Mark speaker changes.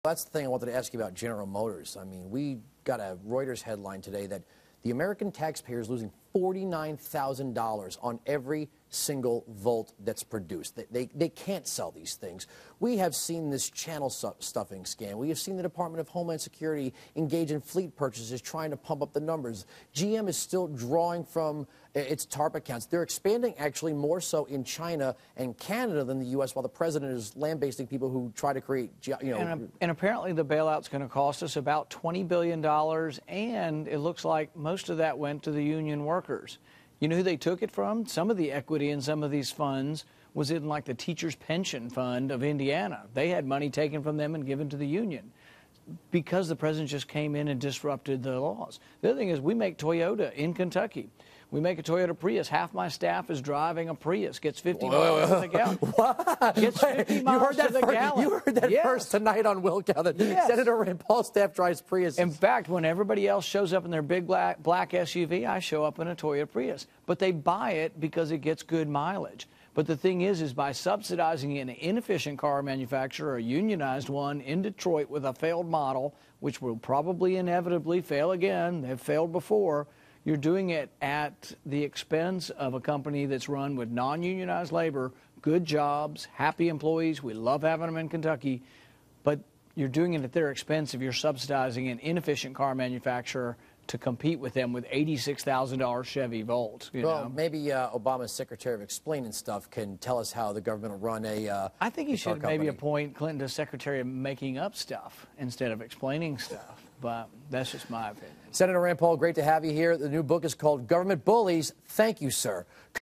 Speaker 1: That's the thing I wanted to ask you about General Motors. I mean, we got a Reuters headline today that the American taxpayer is losing $49,000 on every single Volt that's produced. They can't sell these things. We have seen this channel stuffing scam. We have seen the Department of Homeland Security engage in fleet purchases trying to pump up the numbers. GM is still drawing from its TARP accounts. They're expanding actually more so in China and Canada than the U.S., while the president is lambasting people who try to create,
Speaker 2: And apparently the bailout's going to cost us about $20 billion, and it looks like most of that went to the union workers. You know who they took it from? Some of the equity in some of these funds was in like the Teachers Pension Fund of Indiana. They had money taken from them and given to the union because the president just came in and disrupted the laws. The other thing is we make Toyota in Kentucky. We make a Toyota Prius. Half my staff is driving a Prius. Gets 50 miles to the gallon.
Speaker 1: What?
Speaker 2: Gets 50 miles to the gallon.
Speaker 1: You heard that first tonight on Wilkow. That Senator Rand Paul's staff drives Prius.
Speaker 2: In fact, when everybody else shows up in their big black SUV, I show up in a Toyota Prius. But they buy it because it gets good mileage. But the thing is by subsidizing an inefficient car manufacturer, a unionized one in Detroit with a failed model, which will probably inevitably fail again, they've failed before, you're doing it at the expense of a company that's run with non-unionized labor, good jobs, happy employees. We love having them in Kentucky. But you're doing it at their expense if you're subsidizing an inefficient car manufacturer to compete with them with $86,000 Chevy Volt.
Speaker 1: Maybe Obama's Secretary of Explaining Stuff can tell us how the government will run a
Speaker 2: I think he should maybe appoint Clinton as Secretary of Making Up Stuff instead of explaining stuff. But that's just my opinion.
Speaker 1: Senator Rand Paul, great to have you here. The new book is called Government Bullies. Thank you, sir.